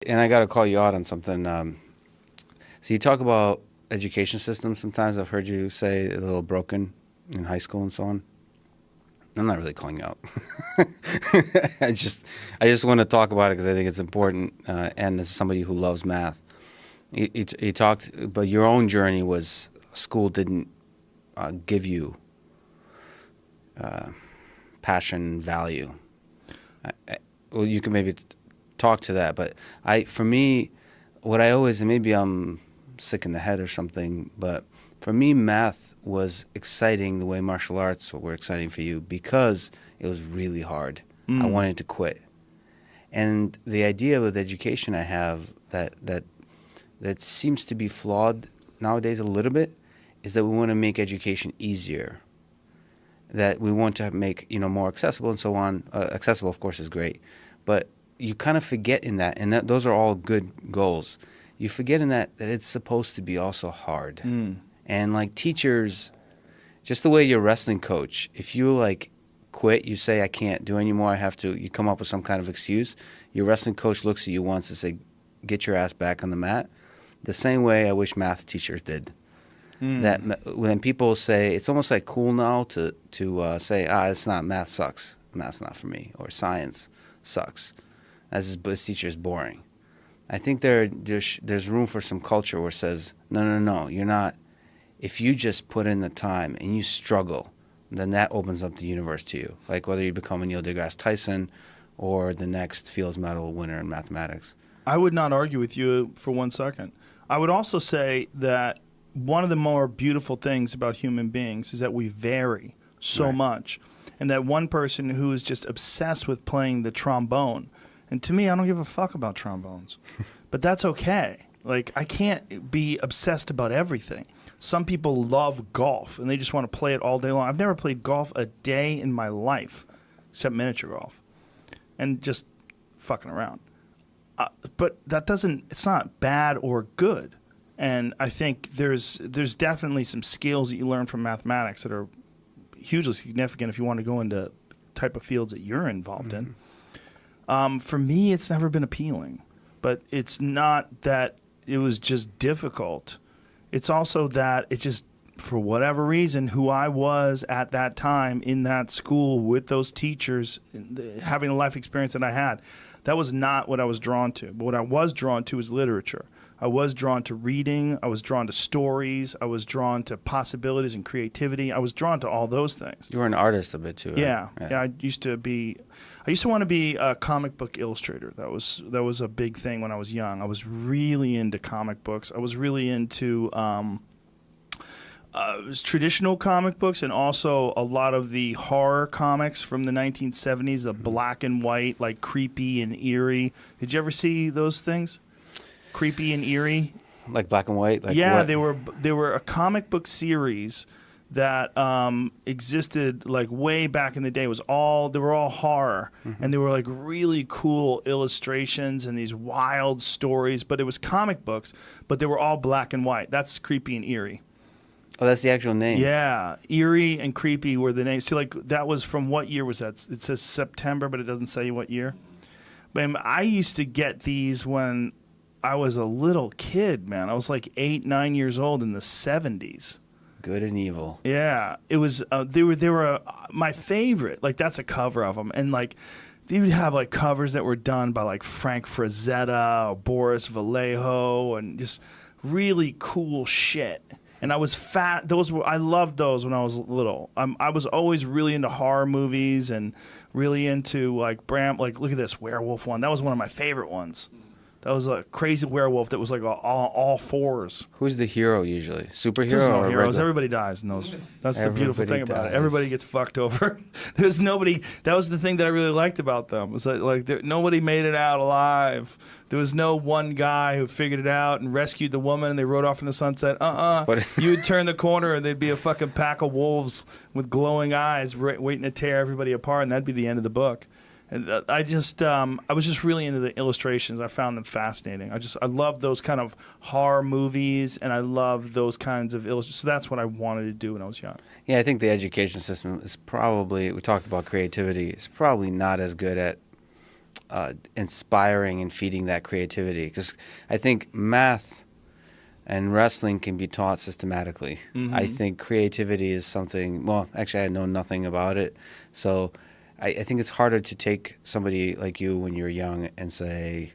And I got to call you out on something. So you talk about education system sometimes. I've heard you say a little broken in high school and so on. I'm not really calling you out. I just want to talk about it because I think it's important. And as somebody who loves math, you talked, but your own journey was school didn't give you passion, value. Well, you can maybe talk to that, but for me, what I always, and maybe I'm sick in the head or something, but for me, math was exciting the way martial arts were exciting for you because it was really hard. I wanted to quit. And the idea with education I have that seems to be flawed nowadays a little bit is that we want to make education easier. That we want to make, more accessible and so on. Accessible, of course, is great. But you kind of forget in that, and those are all good goals. You forget in that it's supposed to be also hard. And like teachers, just the way you're a wrestling coach, if you like quit, you say, I can't do anymore, I have to, you come up with some kind of excuse, your wrestling coach looks at you once and say, get your ass back on the mat. The same way I wish math teachers did. That when people say, it's almost like cool now to say, it's not, math sucks, math's not for me, or science sucks, this teacher is boring. I think there's room for some culture where it says, no, you're not. If you just put in the time and you struggle, then that opens up the universe to you. Like whether you become a Neil deGrasse Tyson or the next Fields Medal winner in mathematics. I would not argue with you for 1 second. I would also say that one of the more beautiful things about human beings is that we vary so much. And that one person who is just obsessed with playing the trombone, and to me, I don't give a fuck about trombones. But that's okay. Like, I can't be obsessed about everything. Some people love golf, and they just want to play it all day long. I've never played golf a day in my life, except miniature golf, and just fucking around. But that doesn't, it's not bad or good. And I think there's definitely some skills that you learn from mathematics that are hugely significant if you want to go into the type of fields that you're involved in. For me, it's never been appealing. But it's not that it was just difficult. It's also that it just, for whatever reason, who I was at that time in that school with those teachers, having the life experience that I had, that was not what I was drawn to. But what I was drawn to was literature. I was drawn to reading. I was drawn to stories. I was drawn to possibilities and creativity. I was drawn to all those things. You were an artist a bit too. Yeah. I used to want to be a comic book illustrator. That was a big thing when I was young. I was really into comic books. I was really into traditional comic books and also a lot of the horror comics from the 1970s, the black and white, like creepy and eerie. Did you ever see those things? Creepy and eerie, like black and white. Like yeah, what? they were a comic book series that existed like way back in the day. They were all horror, and they were like really cool illustrations and these wild stories. But it was comic books, but they were all black and white. That's creepy and eerie. Oh, that's the actual name. Yeah, eerie and creepy were the names. See, like that was from what year was that? It says September, but it doesn't say what year. But I used to get these when I was a little kid, man. I was like 8, 9 years old in the 70s. Good and Evil. Yeah, it was. They were my favorite. Like that's a cover of them, and like they would have like covers that were done by like Frank Frazetta or Boris Vallejo, and just really cool shit. And I was fat. I loved those when I was little. I was always really into horror movies and really into like Like look at this werewolf one. That was one of my favorite ones. That was a crazy werewolf that was like all fours. Who's the hero usually? Superhero There's no or heroes. regular? Everybody dies in those. That's the beautiful thing about it. dies. Everybody gets fucked over. There's nobody. That was the thing that I really liked about them. Was that like nobody made it out alive. There was no one guy who figured it out and rescued the woman and they rode off in the sunset. But You would turn the corner and there'd be a fucking pack of wolves with glowing eyes waiting to tear everybody apart, and that'd be the end of the book. And I was just really into the illustrations. I found them fascinating. I love those kind of horror movies, and I love those kinds of illustrations. So that's what I wanted to do when I was young. Yeah, I think the education system is probably, we talked about creativity, it's probably not as good at inspiring and feeding that creativity. Because I think math and wrestling can be taught systematically. I think creativity is something, well, actually I know nothing about it. So I think it's harder to take somebody like you when you're young and say,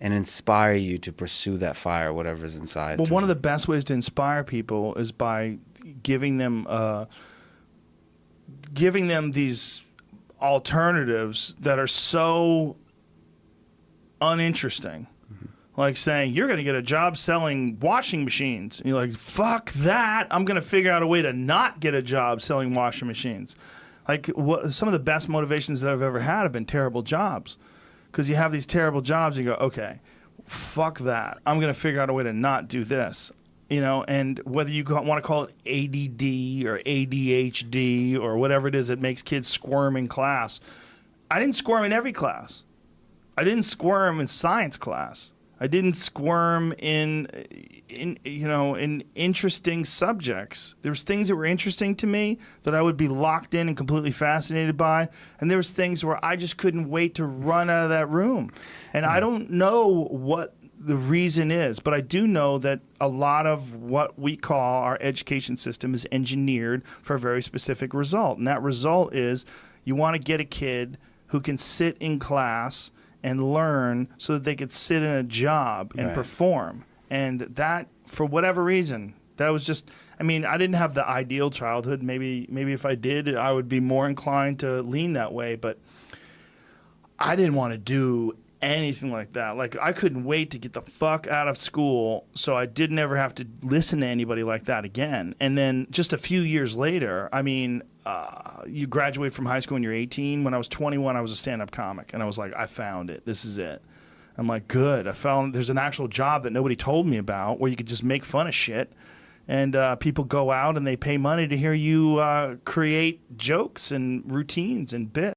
and inspire you to pursue that fire, whatever's inside. Well, one of the best ways to inspire people is by giving them these alternatives that are so uninteresting. Like saying, you're going to get a job selling washing machines. And you're like, fuck that. I'm going to figure out a way to not get a job selling washing machines. Like, some of the best motivations that I've ever had have been terrible jobs. Because you have these terrible jobs, you go, okay, fuck that. I'm going to figure out a way to not do this. You know, and whether you want to call it ADD or ADHD or whatever it is that makes kids squirm in class. I didn't squirm in every class. I didn't squirm in science class. I didn't squirm in interesting subjects. There was things that were interesting to me that I would be locked in and completely fascinated by, and there was things where I just couldn't wait to run out of that room. And I don't know what the reason is, but I do know that a lot of what we call our education system is engineered for a very specific result. And that result is you want to get a kid who can sit in class and learn so that they could sit in a job and perform. And that, for whatever reason, that was just, I mean, I didn't have the ideal childhood. Maybe if I did, I would be more inclined to lean that way. But I didn't want to do anything like that. Like, I couldn't wait to get the fuck out of school so I didn't ever have to listen to anybody like that again. And then just a few years later, I mean, you graduate from high school when you're 18. When I was 21, I was a stand-up comic. And I was like, I found it. This is it. I'm like, good. I found there's an actual job that nobody told me about where you could just make fun of shit. And people go out and they pay money to hear you create jokes and routines and bits.